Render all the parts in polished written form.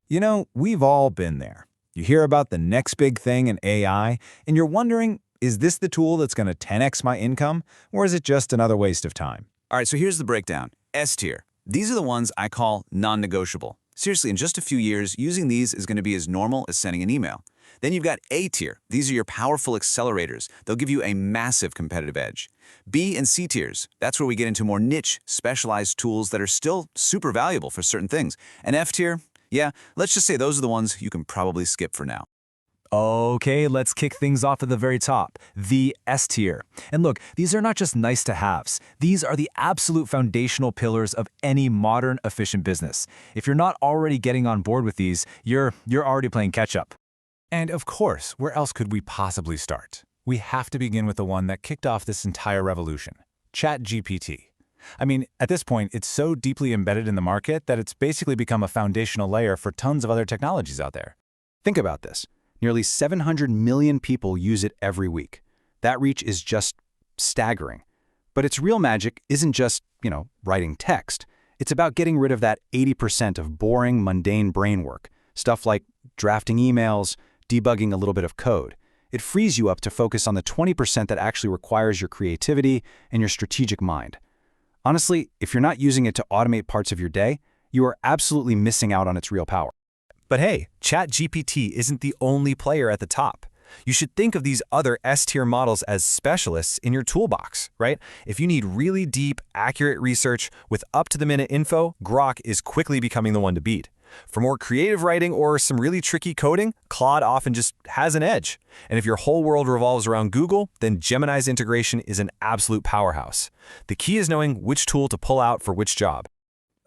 You know, we've all been there. You hear about the next big thing in AI, and you're wondering, is this the tool that's going to 10x my income, or is it just another waste of time? All right, so here's the breakdown. S tier. These are the ones I call non-negotiable. Seriously, in just a few years, using these is going to be as normal as sending an email. Then you've got A tier. These are your powerful accelerators. They'll give you a massive competitive edge. B and C tiers. That's where we get into more niche, specialized tools that are still super valuable for certain things. And F tier, yeah, let's just say those are the ones you can probably skip for now. Okay, let's kick things off at the very top, the S tier. And look, these are not just nice to haves. These are the absolute foundational pillars of any modern, efficient business. If you're not already getting on board with these, you're already playing catch up. And of course, where else could we possibly start? We have to begin with the one that kicked off this entire revolution, ChatGPT. I mean, at this point, it's so deeply embedded in the market that it's basically become a foundational layer for tons of other technologies out there. Think about this. Nearly 700 million people use it every week. That reach is just staggering. But its real magic isn't just, writing text. It's about getting rid of that 80% of boring, mundane brain work, stuff like drafting emails, debugging a little bit of code. It frees you up to focus on the 20% that actually requires your creativity and your strategic mind. Honestly, if you're not using it to automate parts of your day, you are absolutely missing out on its real power. But hey, ChatGPT isn't the only player at the top. You should think of these other S-tier models as specialists in your toolbox, right? If you need really deep, accurate research with up-to-the-minute info, Grok is quickly becoming the one to beat. For more creative writing or some really tricky coding, Claude often just has an edge. And if your whole world revolves around Google, then Gemini's integration is an absolute powerhouse. The key is knowing which tool to pull out for which job.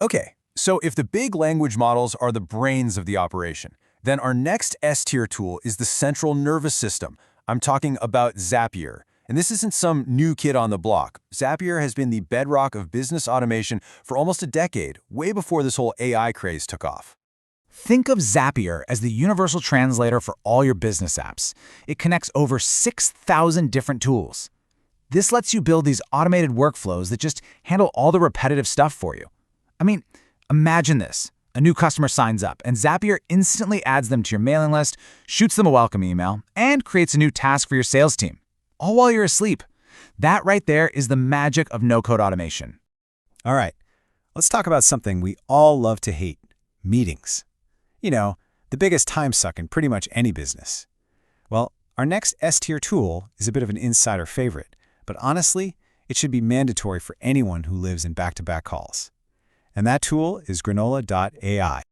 Okay, so if the big language models are the brains of the operation, then our next S-tier tool is the central nervous system. I'm talking about Zapier. And this isn't some new kid on the block. Zapier has been the bedrock of business automation for almost a decade, way before this whole AI craze took off. Think of Zapier as the universal translator for all your business apps. It connects over 6,000 different tools. This lets you build these automated workflows that just handle all the repetitive stuff for you. I mean, imagine this. A new customer signs up, and Zapier instantly adds them to your mailing list, shoots them a welcome email, and creates a new task for your sales team, all while you're asleep. That right there is the magic of no-code automation. All right, let's talk about something we all love to hate, meetings. The biggest time suck in pretty much any business. Well, our next S-tier tool is a bit of an insider favorite, but honestly, it should be mandatory for anyone who lives in back-to-back calls. And that tool is granola.ai.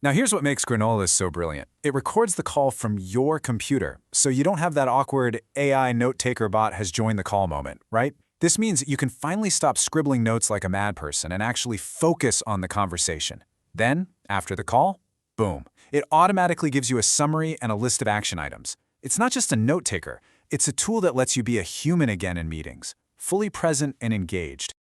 Now here's what makes Granola so brilliant. It records the call from your computer, so you don't have that awkward AI note-taker bot has joined the call moment, right? This means you can finally stop scribbling notes like a mad person and actually focus on the conversation. Then, after the call, boom. It automatically gives you a summary and a list of action items. It's not just a note-taker. It's a tool that lets you be a human again in meetings, fully present and engaged.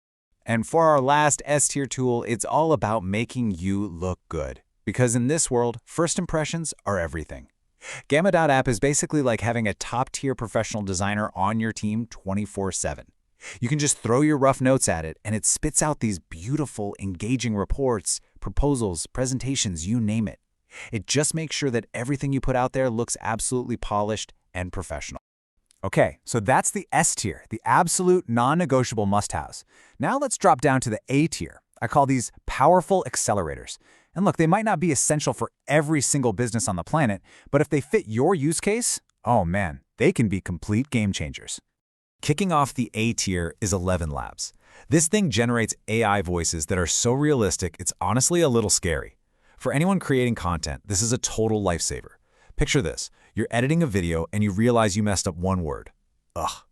And for our last S-tier tool, it's all about making you look good. Because in this world, first impressions are everything. Gamma.app is basically like having a top-tier professional designer on your team 24/7. You can just throw your rough notes at it, and it spits out these beautiful, engaging reports, proposals, presentations, you name it. It just makes sure that everything you put out there looks absolutely polished and professional. Okay, so that's the S tier, the absolute non-negotiable must-haves. Now let's drop down to the A tier. I call these powerful accelerators. And look, they might not be essential for every single business on the planet, but if they fit your use case, oh man, they can be complete game changers. Kicking off the A tier is 11 Labs. This thing generates AI voices that are so realistic, it's honestly a little scary. For anyone creating content, this is a total lifesaver. Picture this. You're editing a video and you realize you messed up one word. Ugh.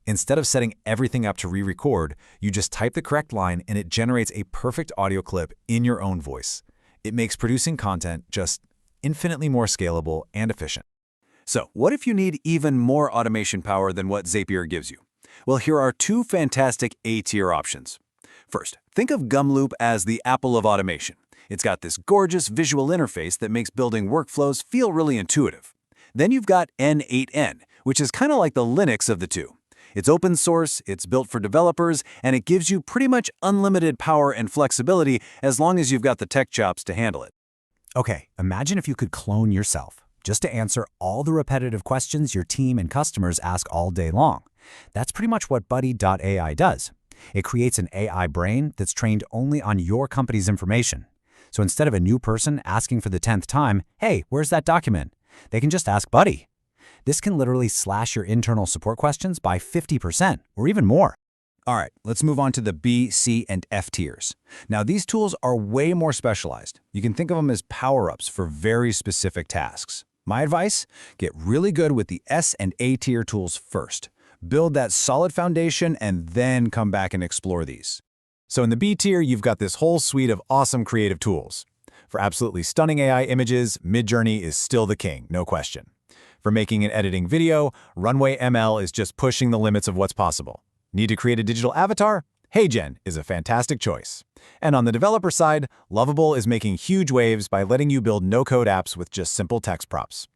Instead of setting everything up to re-record, you just type the correct line and it generates a perfect audio clip in your own voice. It makes producing content just infinitely more scalable and efficient. So, what if you need even more automation power than what Zapier gives you? Well, here are two fantastic A-tier options. First, think of Gumloop as the Apple of automation. It's got this gorgeous visual interface that makes building workflows feel really intuitive. Then you've got N8N, which is kind of like the Linux of the two. It's open source, it's built for developers, and it gives you pretty much unlimited power and flexibility as long as you've got the tech chops to handle it. Okay, imagine if you could clone yourself, just to answer all the repetitive questions your team and customers ask all day long. That's pretty much what Buddy.ai does. It creates an AI brain that's trained only on your company's information. So instead of a new person asking for the 10th time, "Hey, where's that document?" they can just ask Buddy. This can literally slash your internal support questions by 50% or even more. All right, let's move on to the B, C, and F tiers. Now, these tools are way more specialized. You can think of them as power-ups for very specific tasks. My advice? Get really good with the S and A tier tools first. Build that solid foundation and then come back and explore these. So in the B tier, you've got this whole suite of awesome creative tools. For absolutely stunning AI images, Midjourney is still the king, no question. For making and editing video, Runway ML is just pushing the limits of what's possible. Need to create a digital avatar? HeyGen is a fantastic choice. And on the developer side, Lovable is making huge waves by letting you build no-code apps with just simple text prompts.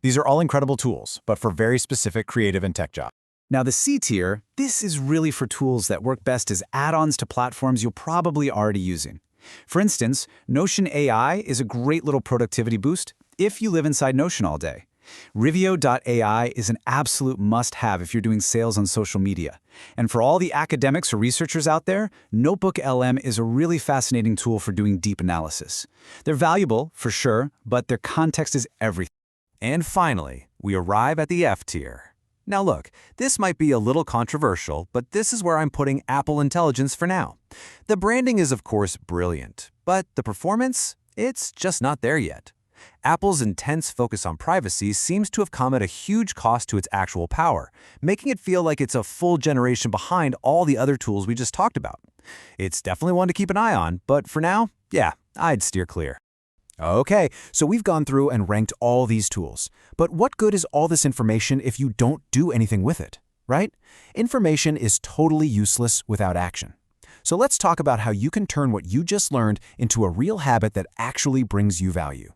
These are all incredible tools, but for very specific creative and tech jobs. Now, the C tier, this is really for tools that work best as add-ons to platforms you're probably already using. For instance, Notion AI is a great little productivity boost if you live inside Notion all day. Rivio.ai is an absolute must-have if you're doing sales on social media. And for all the academics or researchers out there, Notebook LM is a really fascinating tool for doing deep analysis. They're valuable, for sure, but their context is everything. And finally, we arrive at the F tier. Now look, this might be a little controversial, but this is where I'm putting Apple Intelligence for now. The branding is of course brilliant, but the performance? It's just not there yet. Apple's intense focus on privacy seems to have come at a huge cost to its actual power, making it feel like it's a full generation behind all the other tools we just talked about. It's definitely one to keep an eye on, but for now, yeah, I'd steer clear. Okay, so we've gone through and ranked all these tools. But what good is all this information if you don't do anything with it, right? Information is totally useless without action. So let's talk about how you can turn what you just learned into a real habit that actually brings you value.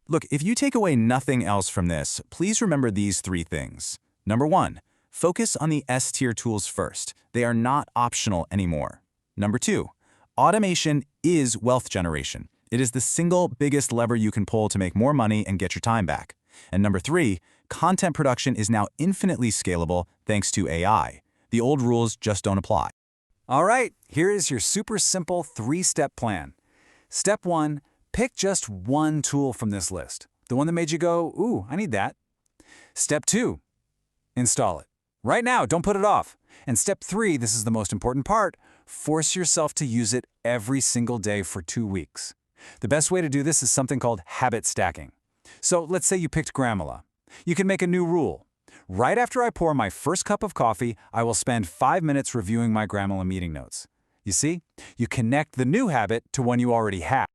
Look, if you take away nothing else from this, please remember these 3 things. Number 1, focus on the S-tier tools first. They are not optional anymore. Number 2, automation is wealth generation. It is the single biggest lever you can pull to make more money and get your time back. And number 3, content production is now infinitely scalable thanks to AI. The old rules just don't apply. All right, here is your super simple 3-step plan. Step 1, pick just one tool from this list. The one that made you go, ooh, I need that. Step 2, install it. Right now, don't put it off. And step 3, this is the most important part, force yourself to use it every single day for 2 weeks. The best way to do this is something called habit stacking. So let's say you picked Grammarly. You can make a new rule. Right after I pour my first cup of coffee, I will spend 5 minutes reviewing my Grammarly meeting notes. You see, you connect the new habit to one you already have.